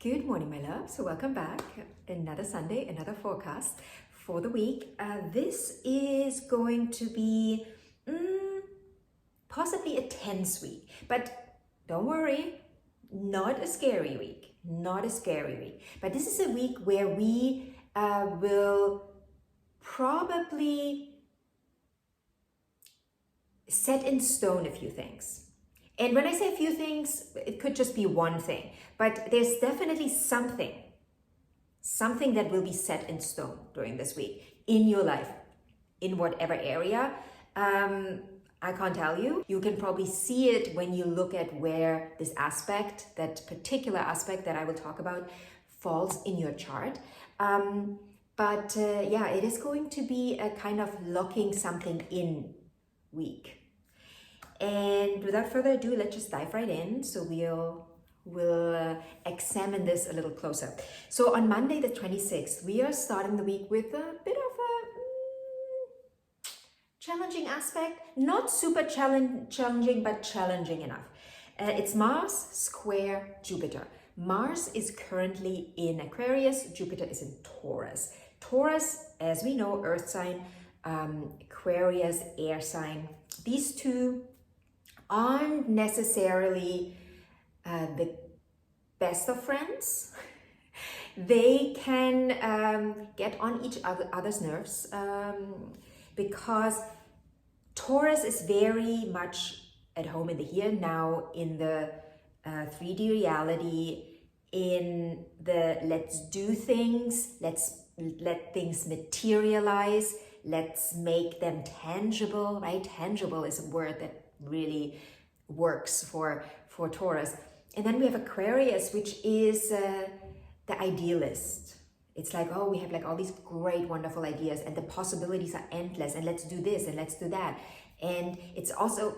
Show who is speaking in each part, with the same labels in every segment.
Speaker 1: Good morning, my love. So welcome back. Another Sunday, another forecast for the week. This is going to be possibly a tense week, but don't worry, not a scary week, not a scary week. But this is a week where we will probably set in stone a few things. And when I say a few things, it could just be one thing, but there's definitely something that will be set in stone during this week in your life, in whatever area. I can't tell you. You can probably see it when you look at where this aspect, that particular aspect that I will talk about, falls in your chart. But it is going to be a kind of locking something in week. And without further ado, let's just dive right in. So we'll examine this a little closer. So on Monday the 26th, we are starting the week with a bit of a challenging aspect. Not super challenging, but challenging enough. It's Mars square Jupiter. Mars is currently in Aquarius. Jupiter is in Taurus. Taurus, as we know, earth sign, Aquarius, air sign. These two aren't necessarily the best of friends. They can get on each other's nerves because Taurus is very much at home in the here and now, in the 3D reality, in the let's do things, let's let things materialize, let's make them tangible, right? Tangible is a word that really works for Taurus. And then we have Aquarius, which is the idealist. It's like, oh, we have like all these great, wonderful ideas and the possibilities are endless, and let's do this and let's do that. And it's also,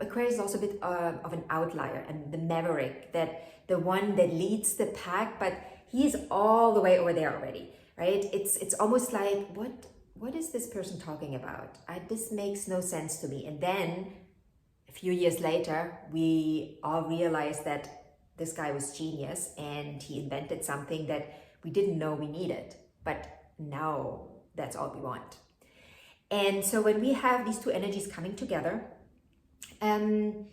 Speaker 1: Aquarius is also a bit of an outlier and the maverick, that the one that leads the pack, but he's all the way over there already, right? It's almost like, what is this person talking about? This makes no sense to me. And then a few years later, we all realized that this guy was genius and he invented something that we didn't know we needed, but now that's all we want. And so when we have these two energies coming together, the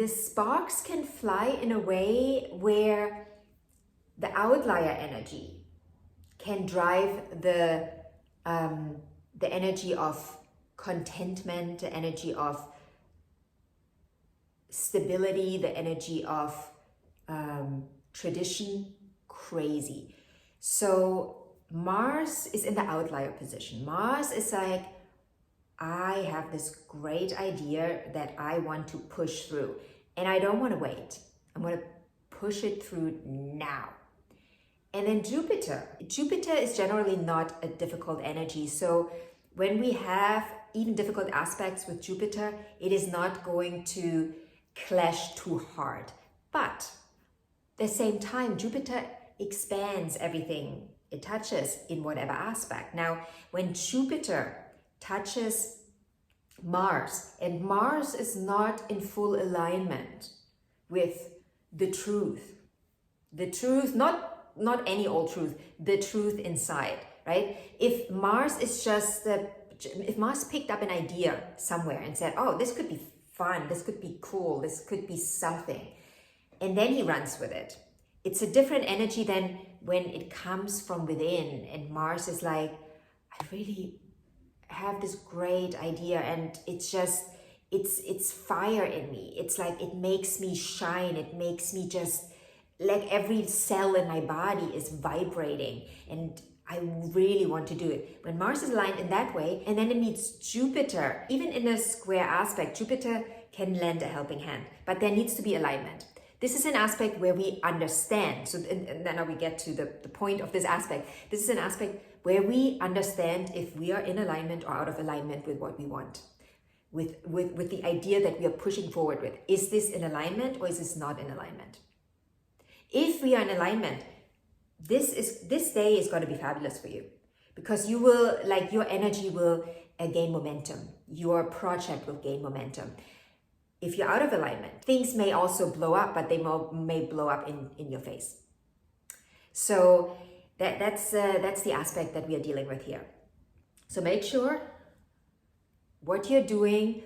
Speaker 1: sparks can fly in a way where the outlier energy can drive the energy of contentment, the energy of stability, the energy of tradition, crazy. So Mars is in the outlier position. Mars is like, I have this great idea that I want to push through, and I don't want to wait. I'm going to push it through now. And then Jupiter is generally not a difficult energy. So when we have even difficult aspects with Jupiter, it is not going to clash too hard. But at the same time, Jupiter expands everything it touches in whatever aspect. Now, when Jupiter touches Mars, and Mars is not in full alignment with the truth, not any old truth, the truth inside, right? If Mars picked up an idea somewhere and said, oh, this could be fun, this could be cool, this could be something, and then he runs with it, it's a different energy than when it comes from within and Mars is like, I really have this great idea and it's fire in me. It's like, it makes me shine. It makes me just like every cell in my body is vibrating and I really want to do it. When Mars is aligned in that way, and then it meets Jupiter, even in a square aspect, Jupiter can lend a helping hand, but there needs to be alignment. This is an aspect where we understand. So and then now we get to the point of this aspect. This is an aspect where we understand if we are in alignment or out of alignment with what we want, with the idea that we are pushing forward with. Is this in alignment or is this not in alignment? If we are in alignment, this day is going to be fabulous for you, because you will, like, your energy will gain momentum. Your project will gain momentum. If you're out of alignment, things may also blow up, but they may blow up in your face. So that's the aspect that we are dealing with here. So make sure what you're doing,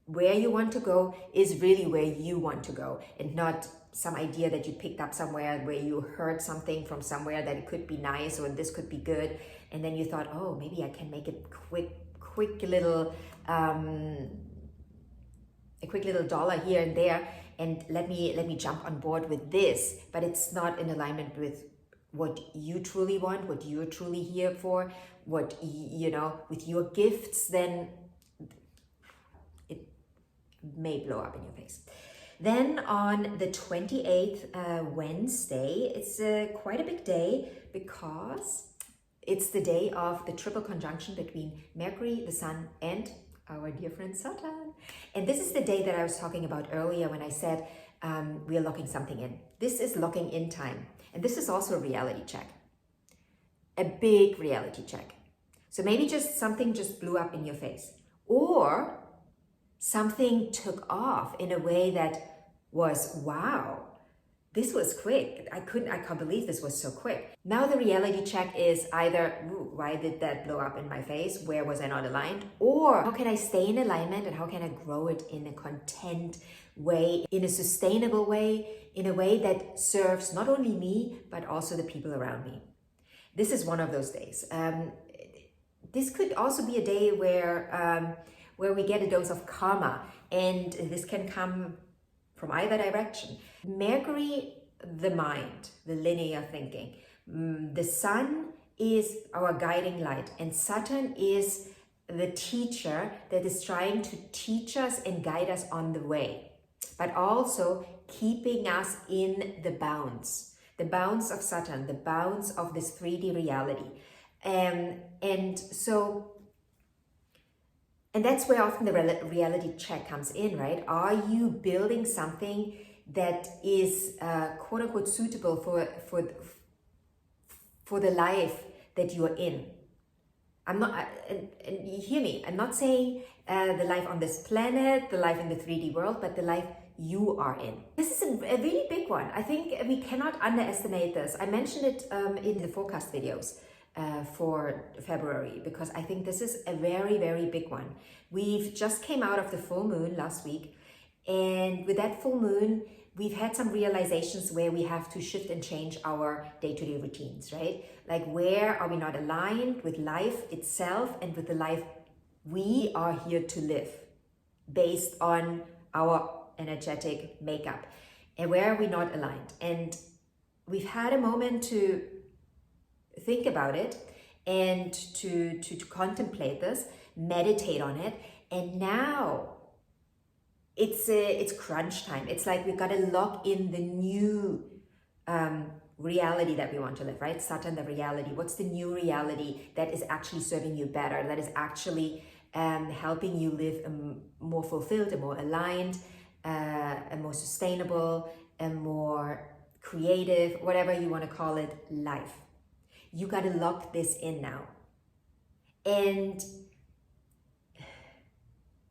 Speaker 1: where you want to go, is really where you want to go, and not some idea that you picked up somewhere where you heard something from somewhere that it could be nice or this could be good, and then you thought, oh, maybe I can make a quick little dollar here and there, and let me jump on board with this, but it's not in alignment with what you truly want, what you're truly here for, what with your gifts, then it may blow up in your face. Then on the 28th, Wednesday, it's quite a big day because it's the day of the triple conjunction between Mercury, the Sun, and our dear friend Saturn. And this is the day that I was talking about earlier when I said we are locking something in. This is locking in time. And this is also a reality check. A big reality check. So maybe something just blew up in your face. Or something took off in a way that was, wow, this was quick. I can't believe this was so quick. Now the reality check is either, why did that blow up in my face? Where was I not aligned? Or how can I stay in alignment, and how can I grow it in a content way, in a sustainable way, in a way that serves not only me, but also the people around me. This is one of those days. This could also be a day where we get a dose of karma, and this can come from either direction. Mercury, the mind, the linear thinking. The Sun is our guiding light, and Saturn is the teacher that is trying to teach us and guide us on the way, but also keeping us in the bounds of Saturn, the bounds of this 3D reality. And that's where often the reality check comes in, right? Are you building something that is quote unquote suitable for the life that you are in? I'm not, and you hear me, I'm not saying the life on this planet, the life in the 3D world, but the life you are in. This is a really big one. I think we cannot underestimate this. I mentioned it in the forecast videos for February, because I think this is a very, very big one. We've just came out of the full moon last week, and with that full moon, we've had some realizations where we have to shift and change our day-to-day routines, right? Like, where are we not aligned with life itself and with the life we are here to live based on our energetic makeup, and where are we not aligned? And we've had a moment to think about it and to contemplate this, meditate on it, and now it's crunch time. It's like we've got to lock in the new reality that we want to live, right? Saturn, the reality. What's the new reality that is actually serving you better, that is actually helping you live a more fulfilled, a more aligned, a more sustainable, a more creative, whatever you want to call it, life. You got to lock this in now. And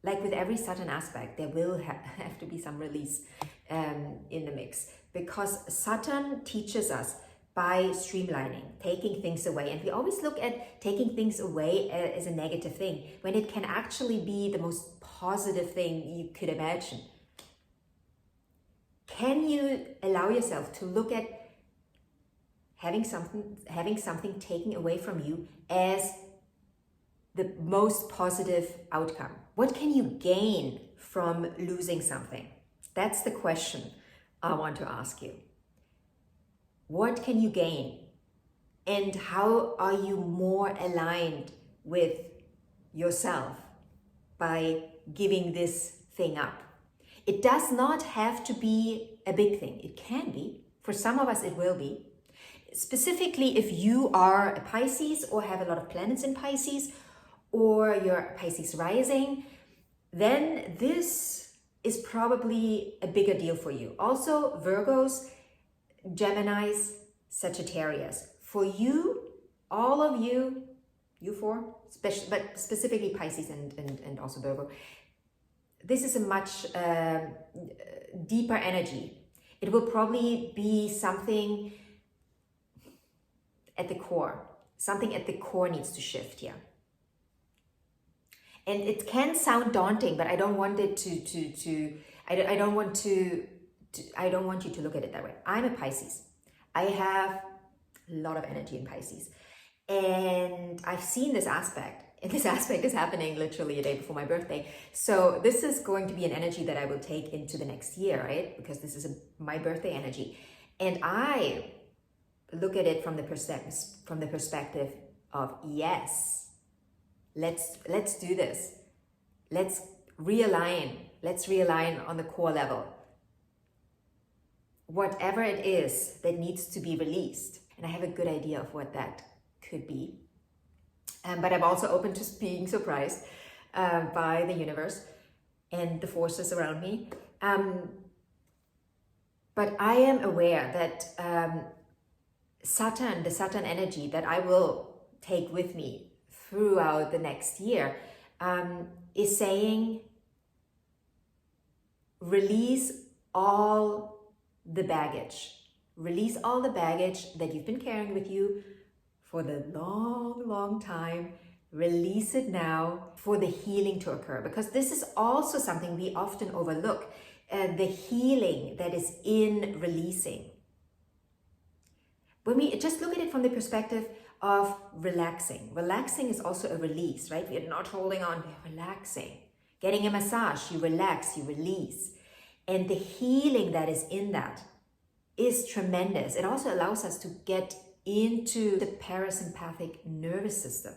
Speaker 1: like with every Saturn aspect, there will have to be some release in the mix, because Saturn teaches us by streamlining, taking things away. And we always look at taking things away as a negative thing, when it can actually be the most positive thing you could imagine. Can you allow yourself to look at having something taken away from you as the most positive outcome? What can you gain from losing something? That's the question I want to ask you. What can you gain? And how are you more aligned with yourself by giving this thing up? It does not have to be a big thing. It can be. For some of us, it will be. Specifically, if you are a Pisces or have a lot of planets in Pisces, or you're Pisces rising, then this is probably a bigger deal for you. Also, Virgos, Geminis, Sagittarius. For you, all of you four, but specifically Pisces and also Virgo, this is a much deeper energy. It will probably be something at the core. Something at the core needs to shift here. And it can sound daunting, but I don't want it I don't want you to look at it that way. I'm a Pisces. I have a lot of energy in Pisces. And I've seen this aspect. And this aspect is happening literally a day before my birthday. So this is going to be an energy that I will take into the next year, right? Because this is my birthday energy. And I look at it from the perspective of, yes, let's do this. Let's realign on the core level. Whatever it is that needs to be released. And I have a good idea of what that could be. But I'm also open to being surprised by the universe and the forces around me. But I am aware that the Saturn energy that I will take with me throughout the next year is saying, release all the baggage. Release all the baggage that you've been carrying with you for the long time. Release it now for the healing to occur, because this is also something we often overlook, the healing that is in releasing. When we just look at it from the perspective of relaxing is also a release, right? We're not holding on, we're relaxing. Getting a massage, you relax, you release. And the healing that is in that is tremendous. It also allows us to get into the parasympathetic nervous system,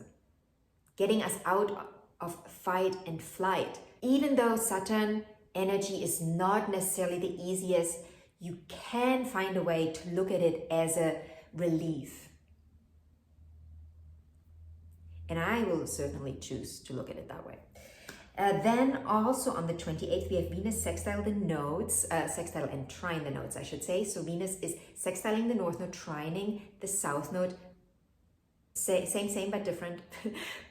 Speaker 1: getting us out of fight and flight. Even though Saturn energy is not necessarily the easiest, you can find a way to look at it as a relief. And I will certainly choose to look at it that way. Then also on the 28th, we have Venus sextile the nodes, sextile and trine the nodes, I should say. So Venus is sextiling the north node, trining the south node. Same, but different.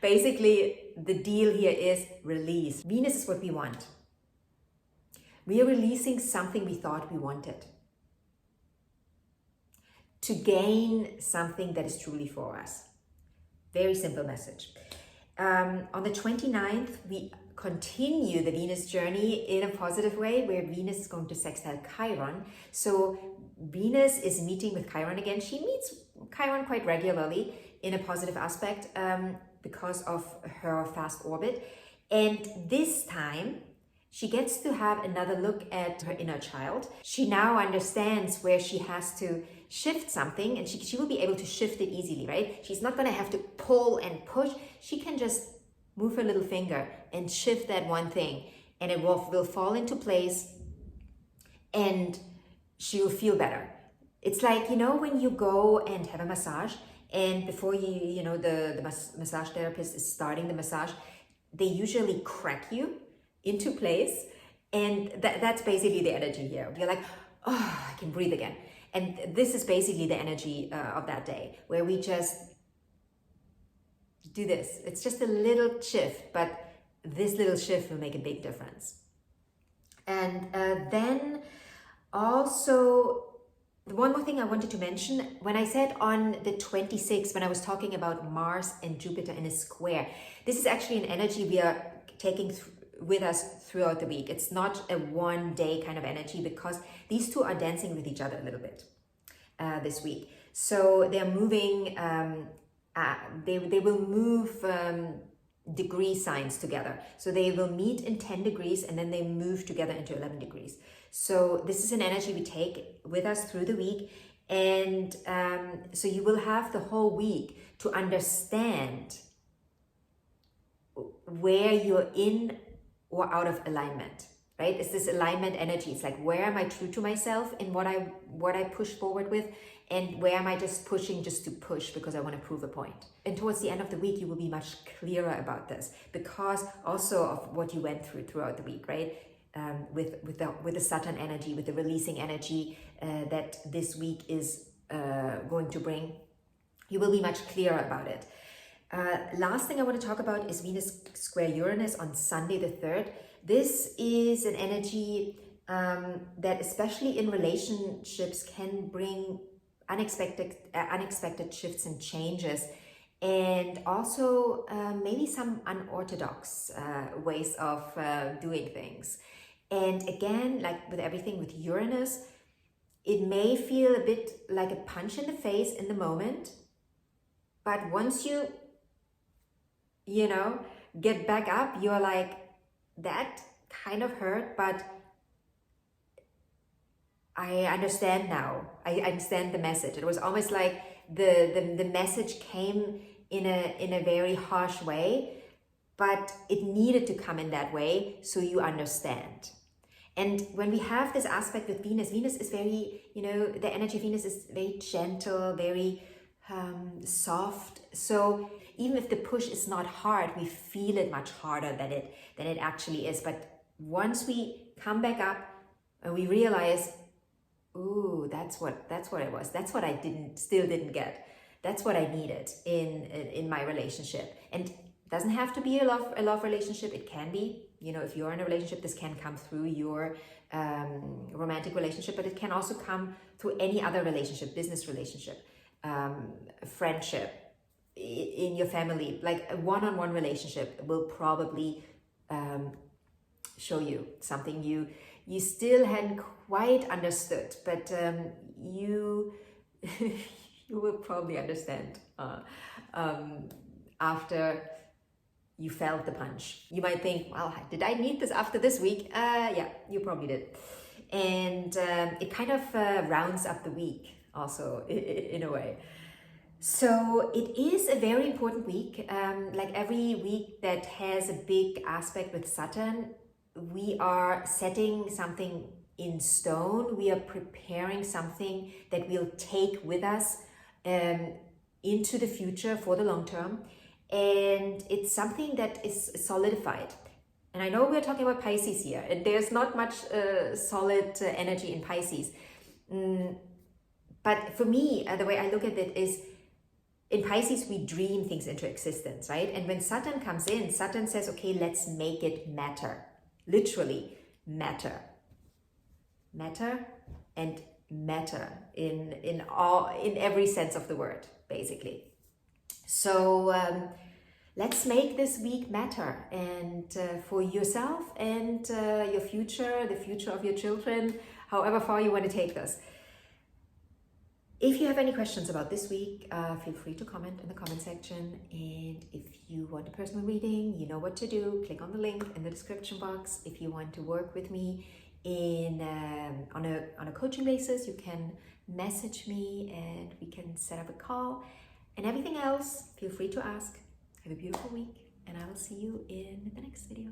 Speaker 1: Basically, the deal here is release. Venus is what we want. We are releasing something we thought we wanted to gain something that is truly for us. Very simple message. On the 29th, we continue the Venus journey in a positive way, where Venus is going to sextile Chiron. So Venus is meeting with Chiron again. She meets Chiron quite regularly in a positive aspect because of her fast orbit. And this time, she gets to have another look at her inner child. She now understands where she has to shift something, and she will be able to shift it easily, right? She's not going to have to pull and push. She can just move her little finger and shift that one thing, and it will fall into place, and she will feel better. It's like, when you go and have a massage, and before the massage therapist is starting the massage, they usually crack you into place, and that's basically the energy here. You're like, oh, I can breathe again. And this is basically the energy of that day, where we just do this. It's just a little shift, but this little shift will make a big difference. And then also, one more thing I wanted to mention, when I said on the 26th, when I was talking about Mars and Jupiter in a square, this is actually an energy we are taking with us throughout the week. It's not a one day kind of energy, because these two are dancing with each other a little bit this week. So they're moving, they will move degree signs together. So they will meet in 10 degrees and then they move together into 11 degrees. So this is an energy we take with us through the week. And so you will have the whole week to understand where you're in or out of alignment, right? It's this alignment energy. It's like, where am I true to myself in what I push forward with, and where am I just pushing just to push because I want to prove a point? And towards the end of the week, you will be much clearer about this, because also of what you went through throughout the week, right? With the Saturn energy, with the releasing energy that this week is going to bring, you will be much clearer about it. Last thing I want to talk about is Venus square Uranus on Sunday the 3rd. This is an energy that, especially in relationships, can bring unexpected shifts and changes, and also maybe some unorthodox ways of doing things. And again, like with everything with Uranus, it may feel a bit like a punch in the face in the moment, but once you know, get back up, you're like, that kind of hurt, but I understand now. I understand the message. It was almost like the message came in a very harsh way, but it needed to come in that way so you understand. And when we have this aspect with Venus, Venus is very, you know, the energy of Venus is very gentle, very soft. So even if the push is not hard, we feel it much harder than it actually is. But once we come back up and we realize, ooh, that's what it was. That's what I still didn't get. That's what I needed in my relationship. And it doesn't have to be a love relationship. It can be, you know, if you're in a relationship, this can come through your romantic relationship, but it can also come through any other relationship, business relationship, friendship, in your family. Like a one-on-one relationship will probably show you something you still hadn't quite understood, but you you will probably understand after you felt the punch. You might think, well, did I need this after this week? Yeah, you probably did. And it kind of rounds up the week also in a way. So it is a very important week. Like every week that has a big aspect with Saturn, we are setting something in stone. We are preparing something that we'll take with us into the future for the long term. And it's something that is solidified. And I know we're talking about Pisces here, and there's not much solid energy in Pisces. But for me, the way I look at it is, in Pisces, we dream things into existence, right? And when Saturn comes in, Saturn says, okay, let's make it matter. Literally, matter. Matter and matter in every sense of the word, basically. So let's make this week matter, and for yourself and your future, the future of your children, however far you want to take this. If you have any questions about this week, feel free to comment in the comment section. And if you want a personal reading, you know what to do. Click on the link in the description box. If you want to work with me on a coaching basis, you can message me and we can set up a call. And everything else, feel free to ask. Have a beautiful week, and I will see you in the next video.